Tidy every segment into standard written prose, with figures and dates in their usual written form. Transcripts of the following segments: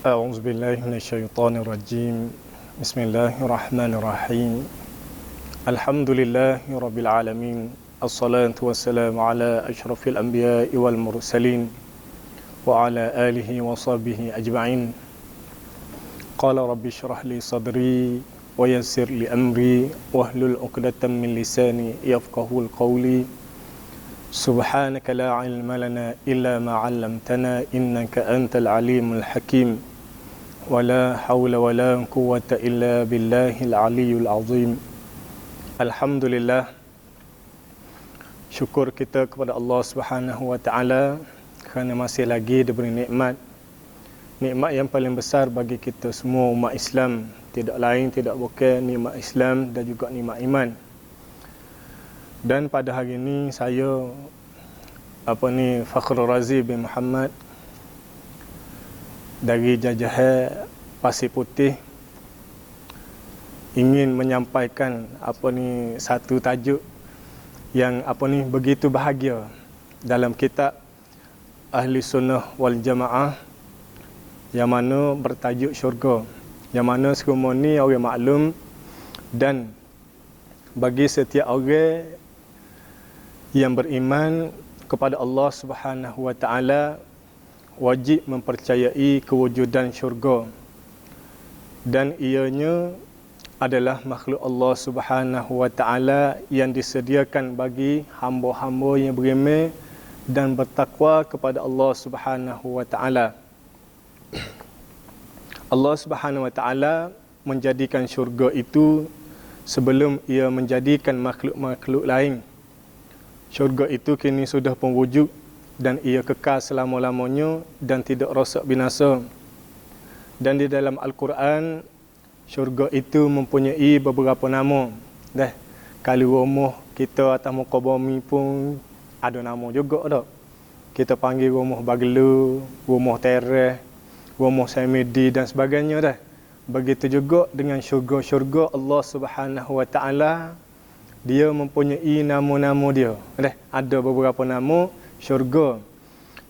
أعوذ بالله من الشيطان الرجيم بسم الله الرحمن الرحيم الحمد لله رب العالمين الصلاة والسلام على أشرف الأنبياء والمرسلين وعلى آله وصحبه أجمعين قال رب اشرح لي صدري ويسر لي أمري واحلل عقدة من لساني يفقهوا قولي سبحانك لا علم لنا إلا ما علمتنا إنك أنت العليم الحكيم ولا حول ولا قوة إلا بالله العلي العظيم. Alhamdulillah, syukur kita kepada Allah Subhanahu wa taala kerana masih lagi diberi nikmat yang paling besar bagi kita semua umat Islam, tidak lain tidak bukan nikmat Islam dan juga nikmat iman. Dan pada hari ini saya Fakhrul Razi bin Muhammad dari Jajahan Pasir Putih ingin menyampaikan satu tajuk yang begitu bahagia dalam kitab Ahli Sunnah wal Jamaah yang mana bertajuk syurga, yang mana semua ni orang maklum, dan bagi setiap orang yang beriman kepada Allah Subhanahu wa taala wajib mempercayai kewujudan syurga, dan ianya adalah makhluk Allah Subhanahu wa taala yang disediakan bagi hamba-hamba yang beriman dan bertakwa kepada Allah Subhanahu wa taala. Allah Subhanahu wa taala menjadikan syurga itu sebelum ia menjadikan makhluk-makhluk lain. Syurga itu kini sudah pun wujud dan ia kekal selama-lamanya dan tidak rosak binasa. Dan di dalam Al-Quran, syurga itu mempunyai beberapa nama. Kalau rumah kita atas muka bumi pun ada nama juga tak? Kita panggil rumah bagelu, rumah teres, rumah semedi dan sebagainya dah. Begitu juga dengan syurga-syurga Allah Subhanahu wa taala, dia mempunyai nama-nama dia. Ada beberapa nama syurga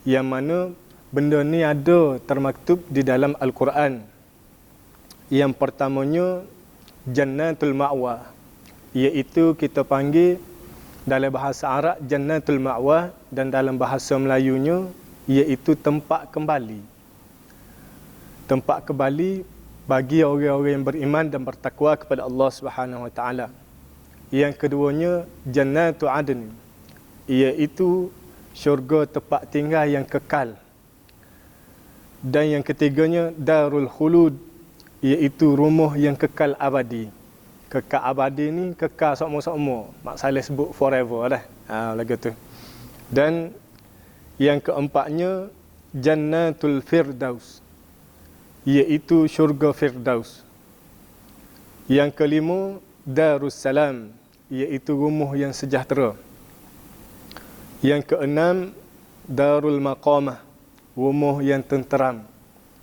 yang mana benda ni ada termaktub di dalam Al-Quran. Yang pertamanya Jannatul Ma'wa, iaitu kita panggil dalam bahasa Arab Jannatul Ma'wa, dan dalam bahasa Melayunya iaitu tempat kembali. Tempat kembali bagi orang-orang yang beriman dan bertakwa kepada Allah Subhanahu wa taala. Yang keduanya Jannatul Adn, iaitu syurga tempat tinggal yang kekal. Dan yang ketiganya Darul Khulud, iaitu rumah yang kekal abadi. Kekal abadi ni kekal seumur-umur. Mak Saleh sebut forever dah. Lagu tu. Dan yang keempatnya Jannatul Firdaus, iaitu syurga Firdaus. Yang kelima Darussalam, iaitu rumah yang sejahtera. Yang keenam Darul Maqamah, rumah yang tenteram.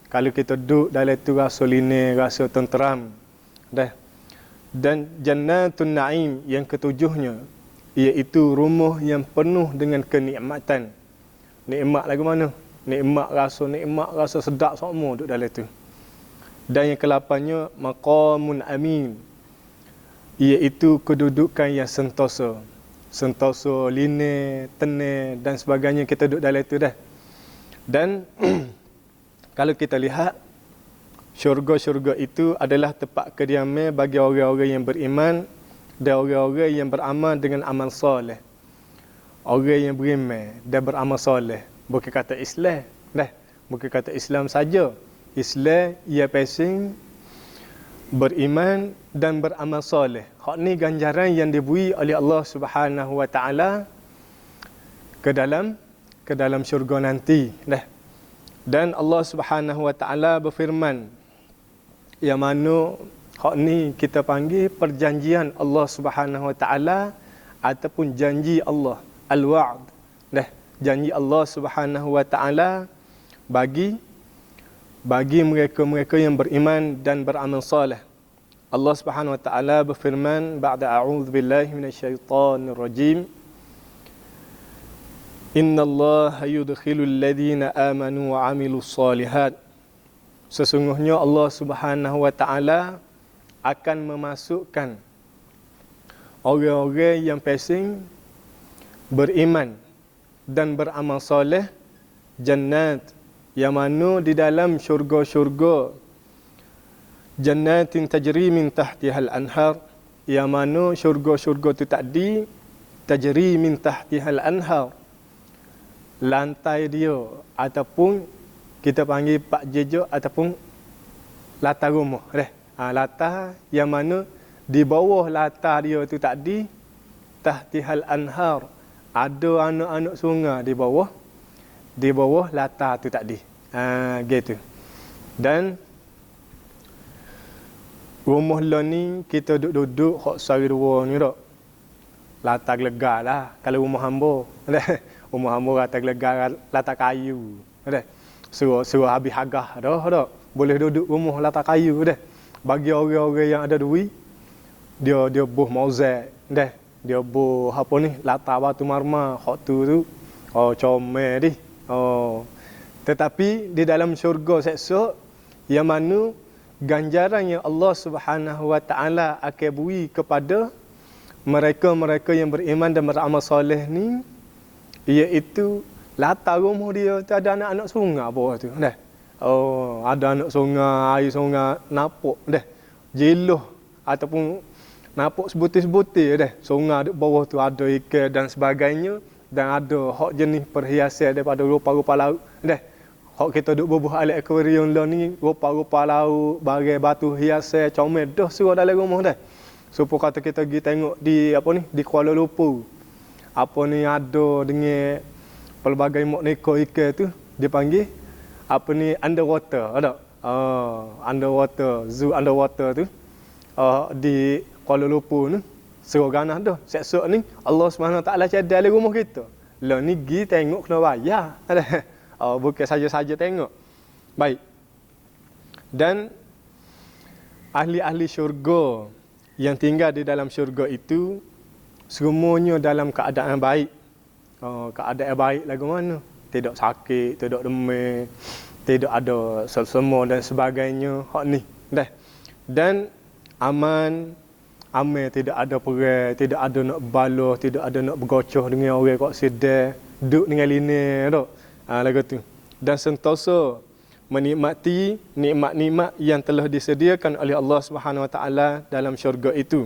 Kalau kita duduk dalam itu rasa lina, rasa tenteram. Dan Jannatul Naim, yang ketujuhnya, iaitu rumah yang penuh dengan kenikmatan. Nikmat lagu mana? Nikmat rasa sedap semua duduk dalam itu. Dan yang kelapannya Maqamun Amin, iaitu kedudukan yang sentosa. Sentosa, lina, tenang dan sebagainya, kita duduk dalam itu dah. Dan kalau kita lihat, syurga-syurga itu adalah tempat kediaman bagi orang-orang yang beriman dan orang-orang yang beramal dengan amal soleh. Orang yang beriman dan beramal soleh. Bukan kata Islam, bukan kata Islam saja. Islam ia pasing beriman dan beramal soleh. Hak ni ganjaran yang diberi oleh Allah Subhanahu wa taala ke dalam syurga nanti. Dan Allah Subhanahu wa taala berfirman, yang mana hak ni kita panggil perjanjian Allah Subhanahu wa taala ataupun janji Allah, al-wa'd. Janji Allah Subhanahu wa taala bagi mereka-mereka yang beriman dan beramal soleh. Allah Subhanahu wa taala berfirman, ba'da a'udzu billahi minasyaitonir rajim, innallaha yudkhilul ladzina amanu wa 'amilus shalihat Sesungguhnya Allah Subhanahu wa taala akan memasukkan orang-orang yang pesing beriman dan beramal soleh jannat, yang mana di dalam syurga-syurga, jannatin tajri min tahtihal anhar, yang mana syurga-syurga tu tadi tajri min tahtihal anhar, lantai dia ataupun kita panggil pak jejak ataupun latar rumah latar yang mana di bawah latar dia tu tadi tahtihal anhar, ada anak-anak sungai di bawah latar tu tadi. Gitu. Dan rumah lo ni kita duduk hok sari dua ni dak. Latar lega lah kalau rumah hamba. Rumah hamba latar lega, latar kayu. Suruh habis hargah dah. Boleh duduk rumah latar kayu dah. Bagi orang-orang yang ada duit, dia buh mozaik dah. Dia buh apa ni, latar batu marmar, hok tu. Comel di. Tetapi di dalam syurga esok, yang mana ganjaran yang Allah Subhanahu wa taala akan beri kepada mereka-mereka yang beriman dan beramal soleh ni, iaitu latar rumah dia tu ada anak-anak sungai bawah tu dah. Ada anak sungai, air sungai napuk dah. Jeluh ataupun napuk sebutir-sebutir dah. Sungai di bawah tu ada ikan dan sebagainya, dan ada hak jenis perhiasan daripada rupa-rupa laut dah. Hak kita duk bubuh alat akuarium lah ni, rupa-rupa laut, bagai batu hiasan comel dah suruh dalam rumah dah. Supaya kata kita pergi tengok di di Kuala Lumpur. Apa ni ada dengan pelbagai neko ikan tu dipanggil underwater ada. Underwater, zoo underwater tu di Kuala Lumpur ni. Suruh ganah dah. Esok ni Allah Subhanahu Wa Taala cadar dalam rumah kita. Lah ni pergi tengok kena bayar. Bukan saja-saja tengok. Baik. Dan ahli-ahli syurga yang tinggal di dalam syurga itu semuanya dalam keadaan baik. Keadaan baik lagu mana? Tidak sakit, tidak demam, tidak ada selsema dan sebagainya. Hak ni dah. Dan aman, tidak ada perang, tidak ada nak baloh, tidak ada nak bergocoh dengan orang kok sedar, duduk dengan linek dak. Lagu tu. Dan sentosa menikmati nikmat-nikmat yang telah disediakan oleh Allah Subhanahu Wa Taala dalam syurga itu.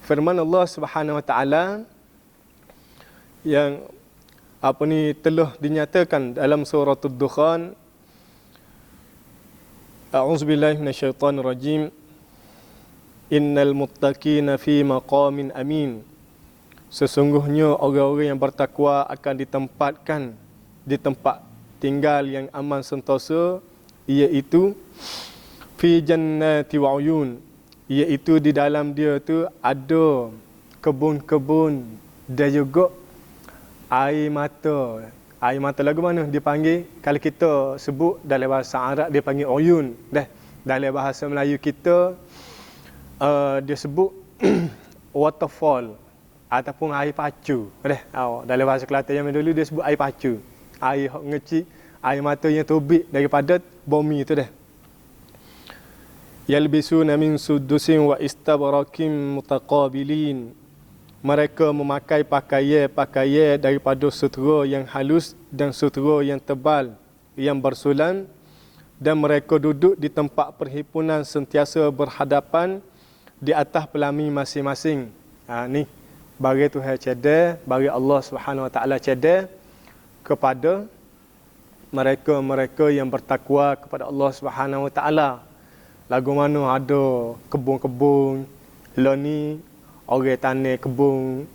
Firman Allah Subhanahu Wa Taala yang telah dinyatakan dalam surah Ad-Dukhan. A'udzubillahi minasyaitonirrajim. Innal muttaqina fi maqamin amin. Sesungguhnya orang-orang yang bertakwa akan ditempatkan di tempat tinggal yang aman sentosa, iaitu fi jannati wa uyun, iaitu di dalam dia tu ada kebun-kebun dan juga air mata. Air mata lagu mana dipanggil, kalau kita sebut dalam bahasa Arab dia panggil uyun dah. Dalam bahasa Melayu kita dia sebut waterfall ataupun air pacu dah. Dalam bahasa Kelantan yang dulu dia sebut air pacu. Air ngecik, air mata yang tubik daripada bumi tu dah. Yalbisuna min sudusin wa istabrakim mutaqabilin. Mereka memakai pakaian daripada sutera yang halus dan sutera yang tebal yang bersulam, dan mereka duduk di tempat perhimpunan sentiasa berhadapan di atas pelami masing-masing. Ni bagi Tuhan cedar, bagi Allah Subhanahu Wa Taala cedar kepada mereka-mereka yang bertakwa kepada Allah Subhanahu Wa Taala. Lagu mana ada kebun-kebun, lah ni orang tanah kebun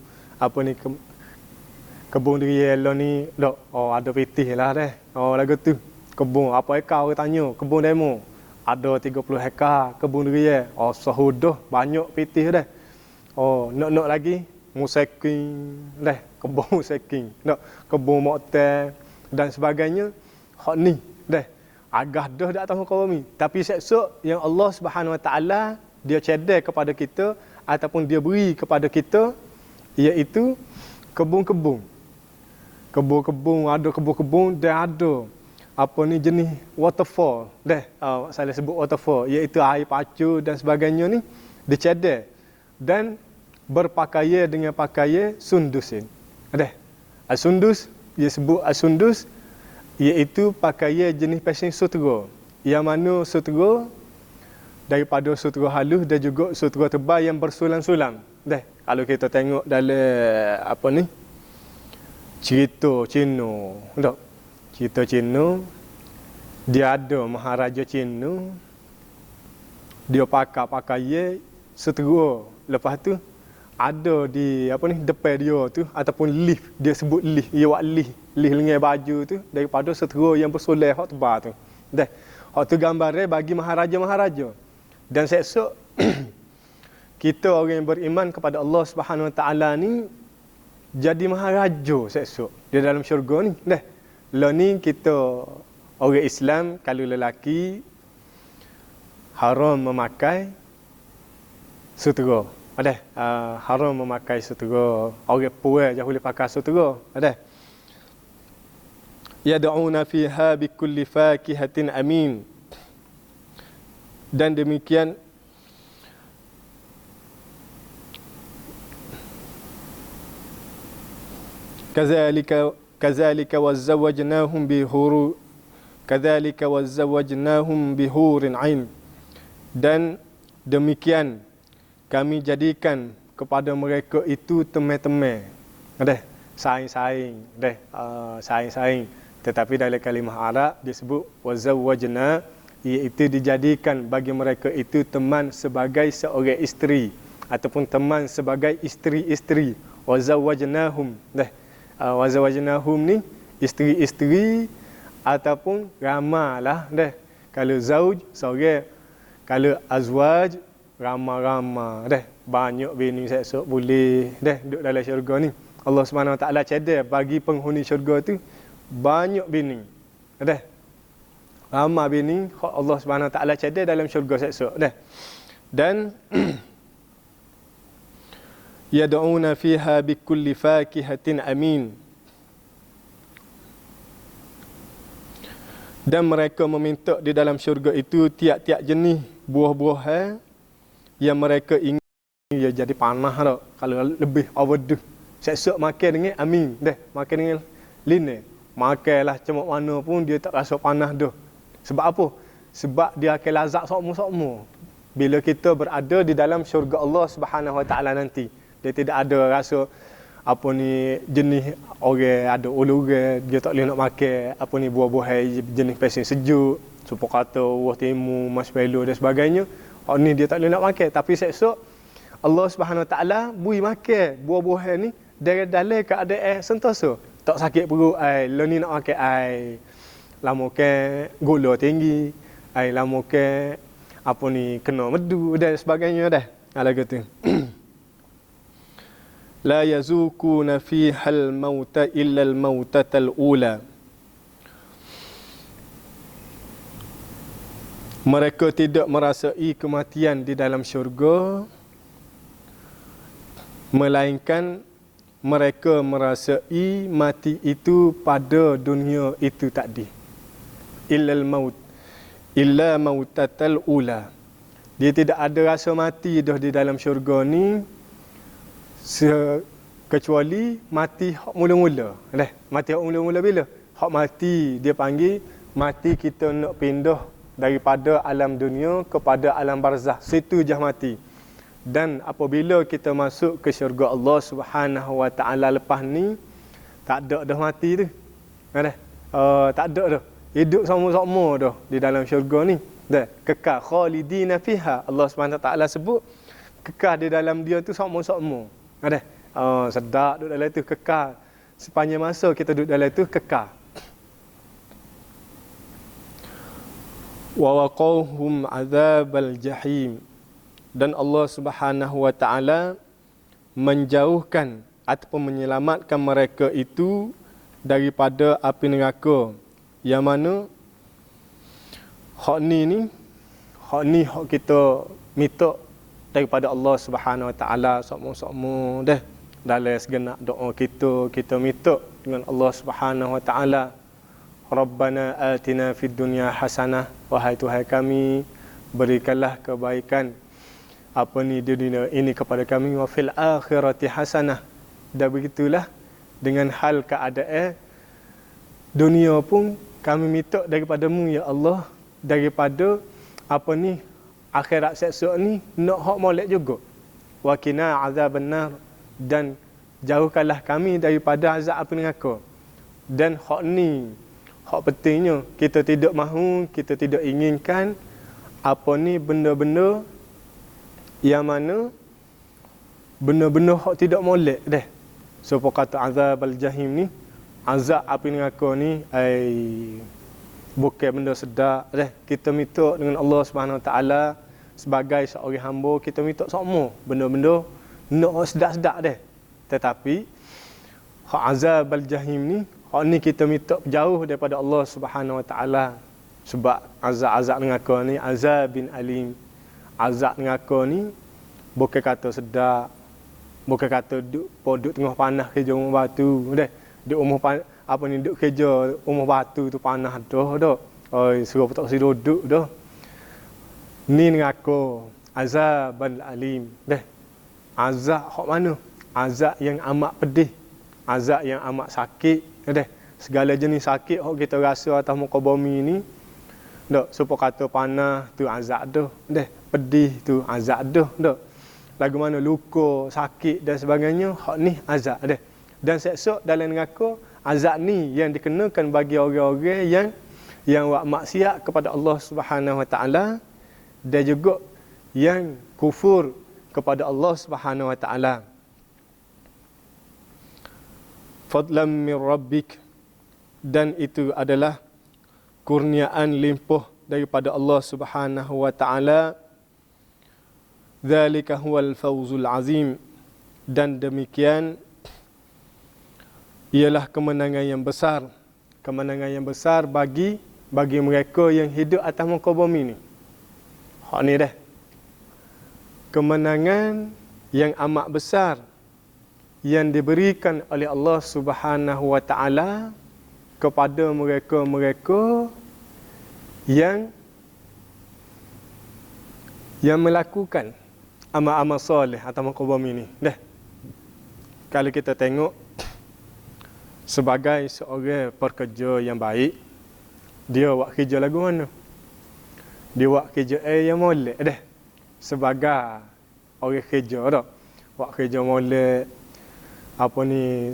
kebun durian lah ni dak. Ada pitih lah dah. Lagu tu kebun apa ekar orang tanya, kebun demo ada 30 hektar kebun durian. Sahudah banyak pitih dah. Nak lagi museking dah, kebun museking, nak kebun moktel dan sebagainya. Hak ni dah agak dah dak tahu kau ni. Tapi esok yang Allah Subhanahu Wa Taala dia cedar kepada kita ataupun dia beri kepada kita, iaitu kebun-kebun. Kebun-kebun, ada kebun-kebun dan ada apa ni jenis waterfall dah. Saya sebut waterfall iaitu air pacu dan sebagainya ni dicedek dan berpakaian dengan pakaian sundusin. Dah. Asundus dia sebut asundus iaitu pakaian jenis fashion sutera. Yang mana sutera daripada sutera halus dan juga sutera tebal yang bersulam-sulam. Dah. Kalau kita tengok dalam apa ni cerita Cina, tak? Cerita Cina, dia ada Maharaja Cina, dia pakai pakaian sutera. Lepas tu ada di apa ni depan dia tu ataupun lift, dia sebut lift, dia buat lift lengan baju tu daripada sutera yang bersoleh hak tebal tu. Dah. Hak tu gambarnya bagi maharaja-maharaja. Dan esok kita orang yang beriman kepada Allah Subhanahu Wa Taala ni jadi maharaja esok di dalam syurga ni. Dah. Lah ni kita orang Islam kalau lelaki haram memakai sutera. Ada haram memakai sutera. Orang puan jangan boleh pakai sutera. Ada. Yad'una fiha bikulli fakihatin amin. Dan demikian kadzalika wazzawajnahum bihurin ain. Dan demikian kami jadikan kepada mereka itu temai-temai. Ada saing-saing, ada saing-saing. Tetapi dalam kalimah Arab disebut wazawwajna, iaitu dijadikan bagi mereka itu teman sebagai seorang isteri ataupun teman sebagai isteri-isteri. Wazawwajnahum. Dah. Wazawwajnahum ni isteri-isteri ataupun ramalah dah. Kalau zauj seorang, kalau azwaj ramah-ramah dah. Banyak bini esok boleh dah duduk dalam syurga ni. Allah Subhanahu Wa Taala cedek bagi penghuni syurga tu banyak bini. Dah. Ramah bini Allah Subhanahu Wa Taala cedek dalam syurga esok dah. Dan yad'una fiha bikulli fakihatin amin. Dan mereka meminta di dalam syurga itu tiap-tiap jenis buah-buahan yang mereka ingin. Ya jadi panah dah kalau lebih overdose. Esok makan dengan amin dah, makan dengan linen. Makanlah cuma mana pun dia tak rasa panas dah. Sebab apa? Sebab dia akan lazat sokmo-sokmo. Bila kita berada di dalam syurga Allah Subhanahu Wa Taala nanti, dia tidak ada rasa apa ni jenis orang ada uluran dia tak boleh nak makan apa ni buah-buahan jenis pesen sejuk, supaya kata buah timu, marshmallow dan sebagainya. Hak ni dia tak boleh nak makan, tapi esok Allah Subhanahu Wa Taala bui makan buah-buahan ni dari dalam keadaan sentosa. Tak sakit perut ai, lo ni nak makan ai. Lamukan gula tinggi, ai lamukan apa ni kena medu dan sebagainya dah. Lagu tu. La yazukuna fiha al-mauta illa al-mautatal ula. Mereka tidak merasai kematian di dalam syurga, melainkan mereka merasai mati itu pada dunia itu tadi. Illal maut, illa mautatal ula. Dia tidak ada rasa mati dah di dalam syurga ni kecuali mati hak mula-mula. Dah, mati hak mula-mula bila? Hak mati dia panggil mati kita nak pindah daripada alam dunia kepada alam barzah. Situ je mati. Dan apabila kita masuk ke syurga Allah Subhanahu Wa Taala lepas ni, tak ada dah mati tu. Dah. Tak ada dah. Hidup sama-sama dah di dalam syurga ni. Dah, kekal khalidina fiha. Allah Subhanahu Wa Taala sebut kekal di dalam dia tu sama-sama. Dah. Sedap duduk dalam tu kekal. Sepanjang masa kita duduk dalam tu kekal. Wa waqahum azabal jahim. Dan Allah Subhanahu Wa Taala menjauhkan ataupun menyelamatkan mereka itu daripada api neraka. Yang mana hak ni hak kita minta daripada Allah Subhanahu Wa Taala sokmo-sokmo dah dalam segenap doa kita minta dengan Allah Subhanahu Wa Taala Rabbana atina fid dunya hasanah, wahai Tuhan kami, berikanlah kebaikan di dunia ini kepada kami, wa fil akhirati hasanah, dan begitulah dengan hal keadaan dunia pun kami minta daripadamu ya Allah, daripada akhirat seksa ni nak hak molek juga. Wa qina azabannar, dan jauhkanlah kami daripada azab api neraka. Dan hak ni hak pentingnya, kita tidak mahu, kita tidak inginkan benda-benda yang mana benda-benda hak tidak molek deh. So kata azab al-jahim ni, azab api neraka ni bukan benda sedap deh. Kita minta dengan Allah Subhanahu Wa Taala sebagai seorang hamba, kita minta semua benda-benda nak sedap-sedap deh. Tetapi hak azab al-jahim ni, hak ni kita minta jauh daripada Allah Subhanahu Wa Taala, sebab azab neraka ni azabin alim. Azab neraka ni bukan kata sedap, bukan kata duduk tengah panas kerja rumah batu deh. Duduk duduk kerja rumah batu tu panas dah. Oi, suruh tak kasi duduk dah. Ni neraka azabul alim deh. Azab hak mana? Azab yang amat pedih, azab yang amat sakit deh. Segala jenis sakit hak kita rasa atas muka bumi ni, dak supaya kata panas tu azab dah deh, pedih tu azab dah. Lagu mana luka, sakit dan sebagainya, hak ni azab deh. Dan seksa dalam neraka, azab ni yang dikenakan bagi orang-orang yang buat maksiat kepada Allah Subhanahu Wa Taala, dan juga yang kufur kepada Allah Subhanahu Wa Taala. Fadlan min rabbik, dan itu adalah kurniaan limpah daripada Allah Subhanahu Wa Taala. Dzalika huwal fawzul azim, dan demikian ialah kemenangan yang besar. Kemenangan yang besar bagi mereka yang hidup atas muka bumi ni. Hak ni dah. Kemenangan yang amat besar yang diberikan oleh Allah Subhanahu Wa Taala kepada mereka-mereka yang melakukan amal-amal soleh atas muka bumi ni. Dah. Kalau kita tengok sebagai seorang pekerja yang baik, dia buat kerja lagu mana? Dia buat kerja yang molek dah. Sebagai orang kerja dah. Buat kerja molek,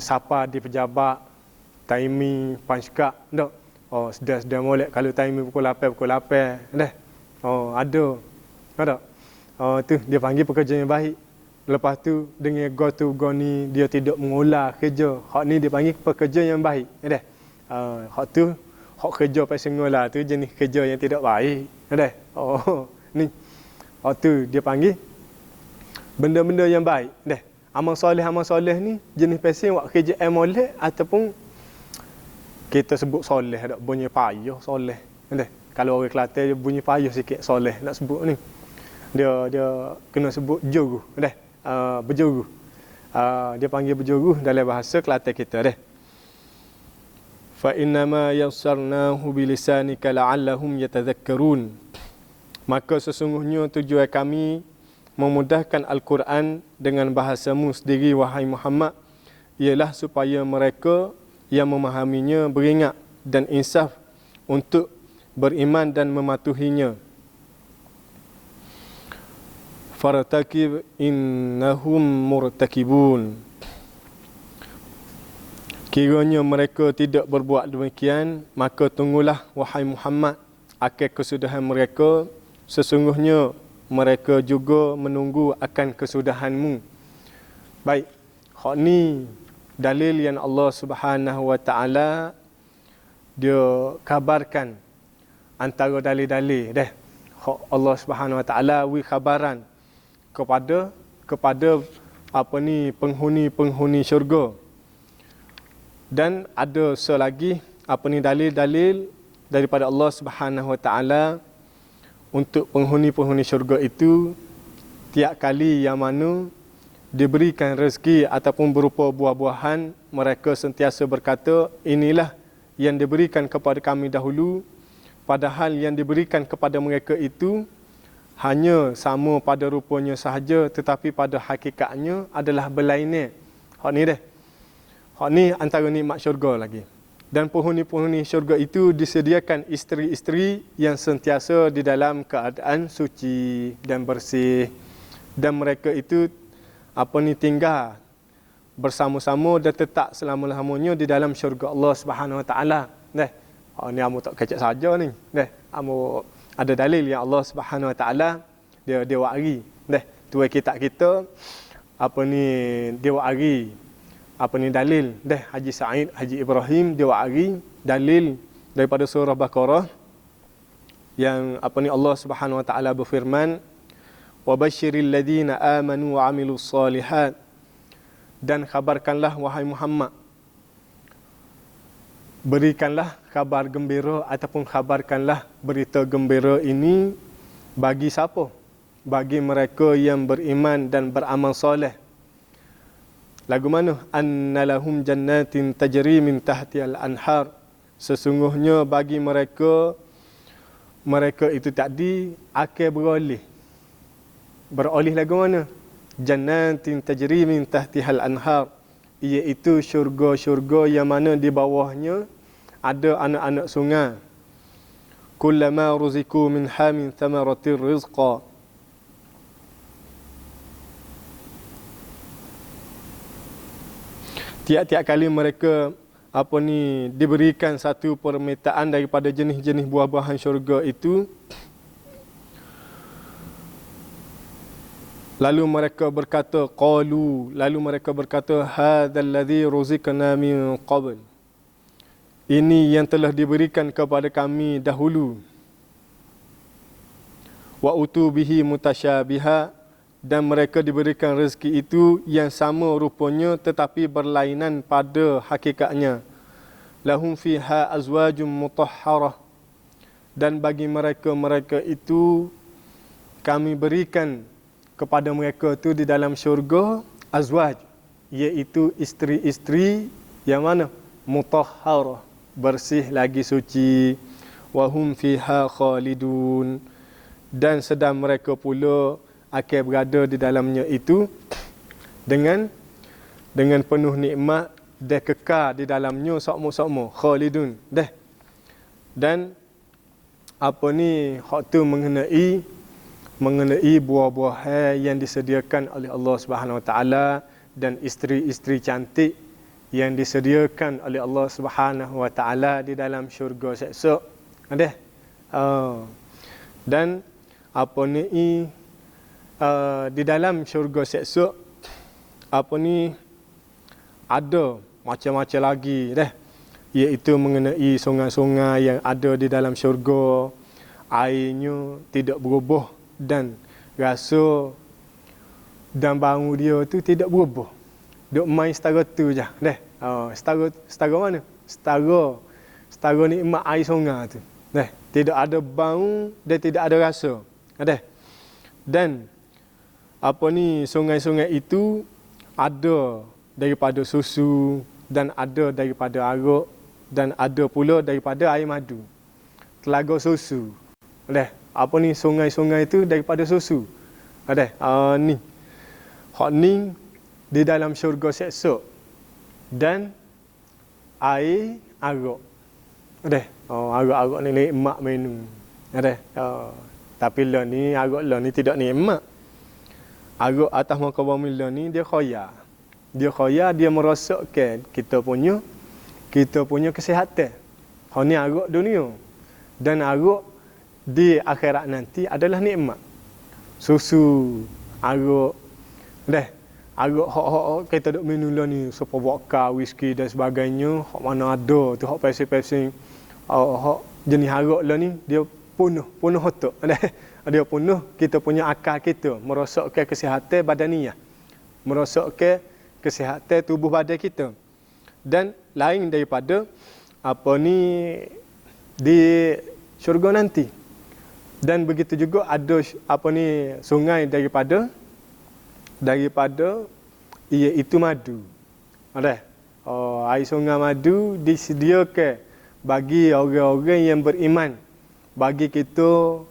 siapa di pejabat, timing, panskap dah. Oh, sedar molek kalau timing pukul 8 dah. Oh, ada. Tu dia panggil pekerja yang baik. Lepas tu dengan go ni dia tidak mengolah kerja. Hak ni dia panggil pekerja yang baik. Dah. Hak kerja pasal mengolah tu jenis kerja yang tidak baik. Dah. Oh, ni. Hak tu dia panggil benda-benda yang baik. Dah. Amal soleh ni jenis pasal buat kerja molek ataupun kita sebut soleh dak, bunyi payah soleh. Dah. Kalau orang Kelantan dia bunyi payah sikit soleh nak sebut ni. Dia kena sebut juru. Dah. Berjuru. Dia panggil berjuru dalam bahasa Kelantan kita dah. Fa innama yassarnahu bilisanika la'allahum yatadhakkarun. Maka sesungguhnya tujuan kami memudahkan Al-Quran dengan bahasamu sendiri wahai Muhammad, ialah supaya mereka yang memahaminya beringat dan insaf untuk beriman dan mematuhinya. Fartakib innahum murtakibun. Kiranya mereka tidak berbuat demikian, maka tunggulah wahai Muhammad akan kesudahan mereka. Sesungguhnya mereka juga menunggu akan kesudahanmu. Baik, hak ni dalil yang Allah Subhanahu Wa Taala dia kabarkan antara dalil-dalil dah. Hak Allah Subhanahu Wa Taala wi khabaran kepada penghuni syurga. Dan ada selagi dalil-dalil daripada Allah Subhanahu Wa Taala untuk penghuni syurga itu, tiap kali yang mana diberikan rezeki ataupun berupa buah-buahan, mereka sentiasa berkata, inilah yang diberikan kepada kami dahulu, padahal yang diberikan kepada mereka itu hanya sama pada rupanya sahaja, tetapi pada hakikatnya adalah berlainan. Hak ni deh. Hak ni antara nikmat syurga lagi. Dan penghuni-penghuni syurga itu disediakan isteri-isteri yang sentiasa di dalam keadaan suci dan bersih. Dan mereka itu tinggal bersama-sama dan tetap selama-lamanya di dalam syurga Allah Subhanahu Wa Taala. Deh. Hak ni amu tak kecek saja ni. Deh. Amu ada dalil yang Allah Subhanahu Wa Taala dia wari. Deh. Tuai kitab kita dia wari dalil dah Haji Said Haji Ibrahim dia wari dalil daripada surah Baqarah yang Allah Subhanahu Wa Taala berfirman wa basyiril ladina amanu wa amilus solihat, dan khabarkanlah wahai Muhammad, berikanlah kabar gembira ataupun khabarkanlah berita gembira ini bagi siapa? Bagi mereka yang beriman dan beramal soleh. Lagu mana? Annalahum jannatin tajri min tahtihal anhar. Sesungguhnya bagi mereka itu tadi akan beroleh. Beroleh lagu mana? Jannatin tajri min tahtihal anhar, iaitu syurga-syurga yang mana di bawahnya ada anak-anak sungai. Kullama ruziku minha min thamaratir rizqa. Tiap-tiap kali mereka diberikan satu permintaan daripada jenis-jenis buah-buahan syurga itu, lalu mereka berkata hadzal ladzi ruziqna min qabl, ini yang telah diberikan kepada kami dahulu. Wa utu bihi mutasyabiha, dan mereka diberikan rezeki itu yang sama rupanya tetapi berlainan pada hakikatnya. Lahum fiha azwajum mutahharah, dan bagi mereka itu kami berikan kepada mereka itu di dalam syurga azwaj, iaitu isteri-isteri yang mana? Mutahharah, bersih lagi suci. Wahum fiha khalidun, dan sedang mereka pula akan berada di dalamnya itu dengan penuh nikmat dan kekal di dalamnya sokmo-sokmo, khalidun dah. Dan hak tu mengenai buah-buahan yang disediakan oleh Allah Subhanahu Wa Taala dan isteri-isteri cantik yang disediakan oleh Allah Subhanahu Wa Taala di dalam syurga esok. Ada. Dan di dalam syurga esok ada macam-macam lagi dah, iaitu mengenai sungai-sungai yang ada di dalam syurga, airnya tidak berubah dan rasa dan bau dia tu tidak berubah, duk main setara tu je dah. Setara mana? Setara nikmat air sungai tu dah, tidak ada bau dan tidak ada rasa dah. Dan sungai-sungai itu ada daripada susu, dan ada daripada arak, dan ada pula daripada air madu. Telaga susu. Sungai-sungai itu daripada susu. Ni. Hak ni di dalam syurga esok. Dan air arak. Arak-arak ni nikmat minum. Tapi lah ni arak lah ni tidak nikmat. Arak atas muka bumi lah ni dia khoya. Dia merosakkan kita punya kesihatan. Hak ni arak dunia. Dan arak di akhirat nanti adalah nikmat. Susu, arak. Arak hak kita duk minum lah ni, sepa vodka, whisky dan sebagainya, hak mana ada tu, hak Pepsi. Hak jenis arak lah ni dia penuh otak. Dia penuh kita punya akal kita, merosakkan kesihatan badaniah, merosakkan kesihatan tubuh badan kita. Dan lain daripada di syurga nanti. Dan begitu juga ada sungai daripada iaitu madu. Air sungai madu disediakan bagi orang-orang yang beriman. Bagi kita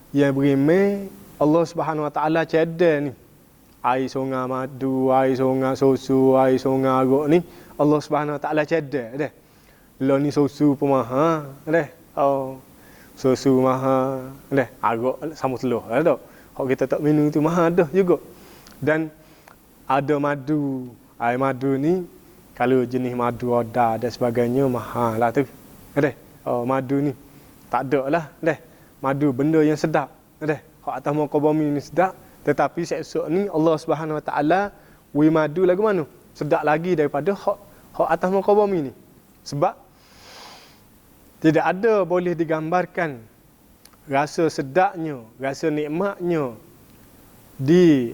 yang beriman, Allah Subhanahu Wa Taala cedera ni. Air sungai madu, air sungai susu, air sungai arak ni Allah Subhanahu Wa Taala cedera dah. Lo ni susu pun mahal dah. Oh. Susu mahal dah. Arak sama telur dah. Hak kita tak minum tu mahal dah juga. Dan ada madu. Air madu ni kalau jenis madu oda dan sebagainya mahal lah tu. Dah. Oh, madu ni tak ada lah dah. Madu benda yang sedap dah. Hak atas muka bumi ni sedap, tetapi esok ni Allah Subhanahu Wa Taala wi madu lagu mana? Sedap lagi daripada hak atas muka bumi ni. Sebab tidak ada boleh digambarkan rasa sedapnya, rasa nikmatnya di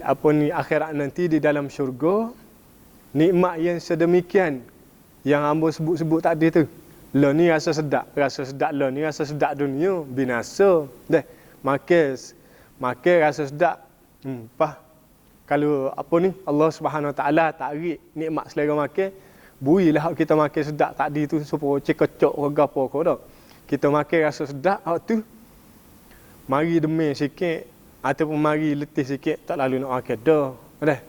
akhirat nanti di dalam syurga. Nikmat yang sedemikian yang hamba sebut-sebut tadi tu. Lah ni rasa sedap lah ni rasa sedap dunia binasa. Dah makan rasa sedap. Kalau Allah Subhanahu Wa Taala tarik nikmat selera makan, builah hak kita makan sedap tadi tu supaya cekecok ke gapo ke dak. Kita makan rasa sedap hak tu. Mari demam sikit ataupun mari letih sikit tak lalu nak makan dah. Dah.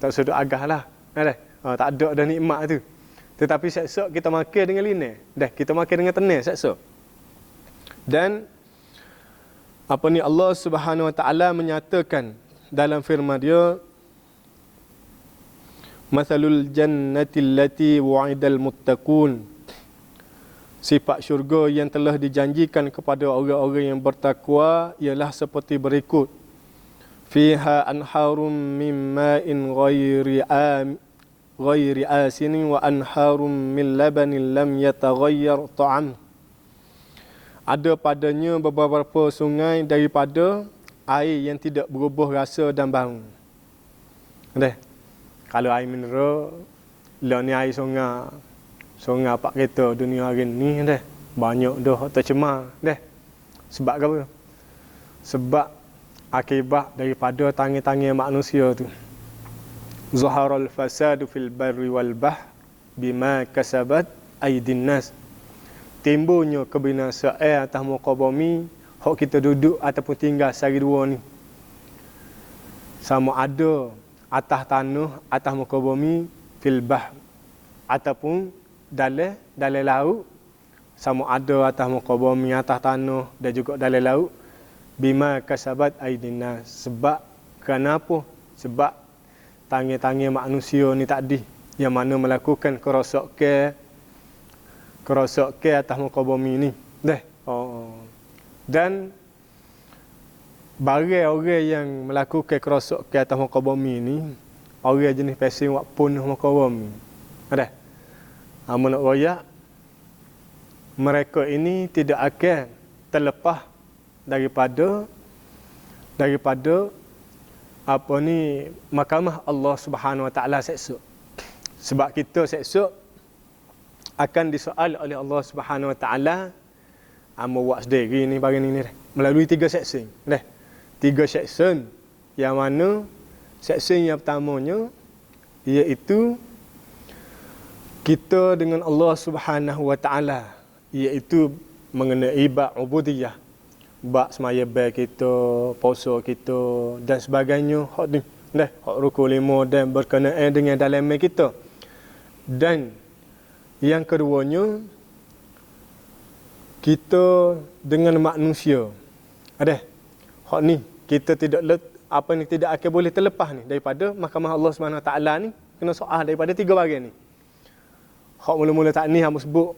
Tak sedap agah lah. Dah. Tak ada dah nikmat tu. Tetapi seksa kita makan dengan linar. Dah, kita makan dengan tenang seksa. Dan Allah Subhanahu Wa Taala menyatakan dalam firman dia, Mathalul jannati allati wa'idal muttaqun. Sifat syurga yang telah dijanjikan kepada orang-orang yang bertakwa ialah seperti berikut. Fiha anharum min ma'in ghairi asinin wa anharum min labanin lam yataghayyar ta'am. Ada padanya beberapa sungai daripada air yang tidak berubah rasa dan bau. Dah. Kalau air mineral, lah ni air sungai pak kereta dunia hari ni dah. Banyak dah tercemar dah. Sebab apa? Sebab akibat daripada tangan-tangan manusia tu. Zaharal fasadu fil barri wal bahr bima kasabat aydin nas. Timbulnya kebinasaan atas muka bumi hak kita duduk ataupun tinggal sehari dua ni. Sama ada atas tanah, atas muka bumi, fil bahr ataupun dalam laut. Sama ada atas muka bumi, atas tanah dan juga dalam laut. Bima kasabat aydin nas. Sebab kenapa? Sebab tangan-tangan manusia ni tadi yang mana melakukan kerosakan atas muka bumi ni. Dah. Dan orang yang melakukan kerosakan atas muka bumi ni orang jenis pasien wak punah muka bumi. Dah. Amun nak royak mereka ini tidak akan terlepas daripada mahkamah Allah Subhanahu Wa Taala esok. Sebab kita esok akan disoal oleh Allah Subhanahu Wa Taala buat sendiri ni barang ni melalui 3 section. Dah. 3 section yang mana section yang pertamanya iaitu kita dengan Allah Subhanahu Wa Taala, iaitu mengenai bab ubudiyah, bab semaya baik kita, puasa kita dan sebagainya. Hak ni dah, hak rukun 5 dan berkenaan dengan dalaman kita. Dan yang keduanya kita dengan manusia. Ada hak ni kita tidak akan boleh terlepas ni daripada mahkamah Allah Subhanahu Wa Taala ni, kena soal daripada 3 bahagian ni. Hak mula-mula tak ni hang sebut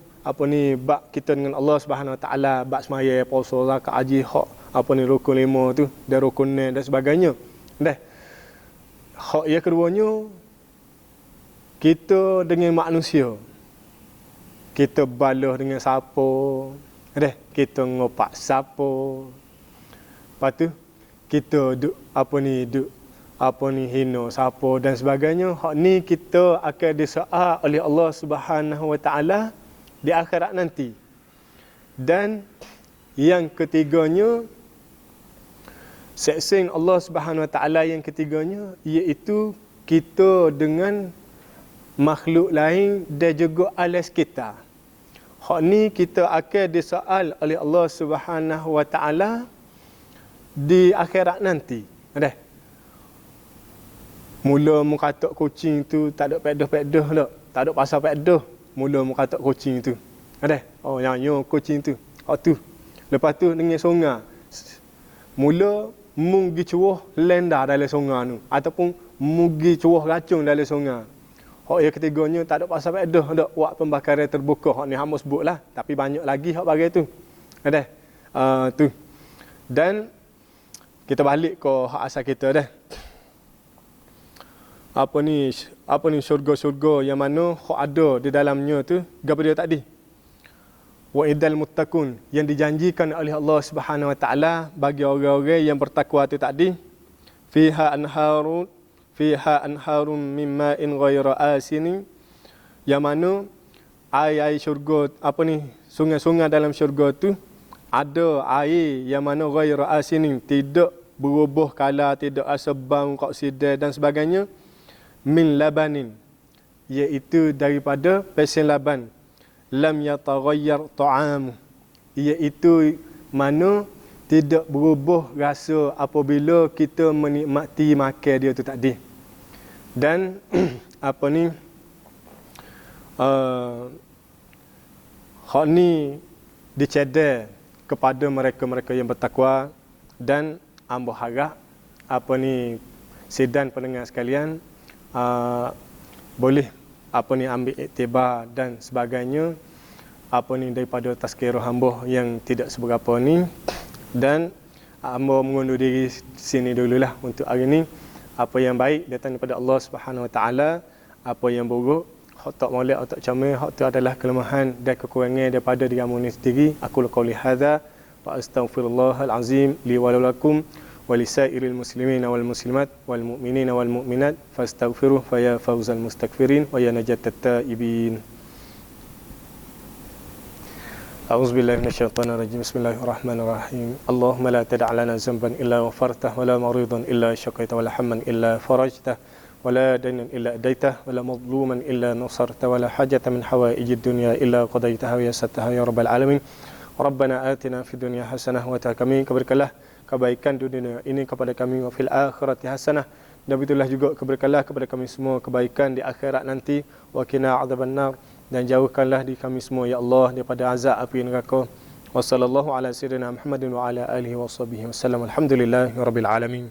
bab kita dengan Allah Subhanahu Wa Taala, bab semaya, puasa, zakat, haji, hak rukun 5 tu dan rukun dan sebagainya. Dah. Hak yang keduanya kita dengan manusia. Kita balah dengan siapa? Dah, kita ngopak siapa? Lepas tu kita hina siapa dan sebagainya. Hak ni kita akan disoal oleh Allah Subhanahu Wa Taala di akhirat nanti. Dan yang ketiganya, seksing Allah Subhanahu Wa Taala yang ketiganya iaitu kita dengan makhluk lain dan juga alam sekitar. Hak ni kita akan disoal oleh Allah Subhanahu Wa Taala di akhirat nanti. Ada. Mula mu katak kucing tu tak ada pedah-pedah dak. Tak ada pasal pedah. Mula mu katak kucing tu. Ada. Oh yang kucing tu. Hak tu. Lepas tu dengan sungai. Mula mu gi cuah lenda dalam sungai tu ataupun mu gi cuah racun dalam sungai. Hak yang ketiganya tak ada pasal pedah dak buat pembakaran terbuka. Hak ni hang sebutlah tapi banyak lagi hak bagai tu. Ada. Tu. Dan kita balik ke hak asal kita dah. Apa ni syurga-syurga yang mana hak ada di dalamnya tu gapo dia tadi? Wa idal muttaqun yang dijanjikan oleh Allah Subhanahu Wa Taala bagi orang-orang yang bertakwa tu tadi, fiha anharun min ma'in ghaira asini, yang mana air syurga sungai-sungai dalam syurga tu ada air yang mana ghaira asini, tidak berubah kala, tidak rasa bau, oksidan dan sebagainya, min labanin, iaitu daripada pesen laban, lam yataghayyar ta'amu, iaitu mana tidak berubah rasa apabila kita menikmati makan dia tu tadi. Dan hak ni dicedek kepada mereka-mereka yang bertakwa. Dan ambo harap sidang pendengar sekalian boleh ambil iktibar dan sebagainya daripada tazkirah hamba yang tidak seberapa ni. Dan hamba mengundur diri sini dululah untuk hari ni. Apa yang baik datang daripada Allah Subhanahu Wa Taala, apa yang buruk, hak tak molek, hak tak comel, hak tu adalah kelemahan dan kekurangan daripada diri kamu sendiri. Aku qauli hadza wa astaghfirullahal azim li wa lakum wa lisairil muslimin wal muslimat wal mu'minin wal mu'minat fastaghfiruh fa ya fawzal mustaghfirin wa ya najatat taibin. أعوذ بالله من الشيطان الرجيم بسم الله الرحمن الرحيم اللهم لا تدع لنا ذنبا إلا غفرته ولا مريضا إلا شقيته ولا حما إلا فرجته ولا دينا إلا أديته ولا مظلوما إلا نصرته ولا حاجة من حوائج الدنيا إلا قضيتها ويسرتها يا رب العالمين ربنا آتنا في الدنيا حسنة وتقبل keberikanlah kebaikan dunia ini kepada kami wa fil akhirati hasanah, dan begitulah juga keberikanlah kepada kami semua kebaikan di akhirat nanti, wa qina adzabannar, dan jauhkanlah di kami semua ya Allah daripada azab api neraka. Wassallallahu ala sayyidina Muhammadin wa ala alihi wa sahbihi wasallam. Alhamdulillahirabbil alamin.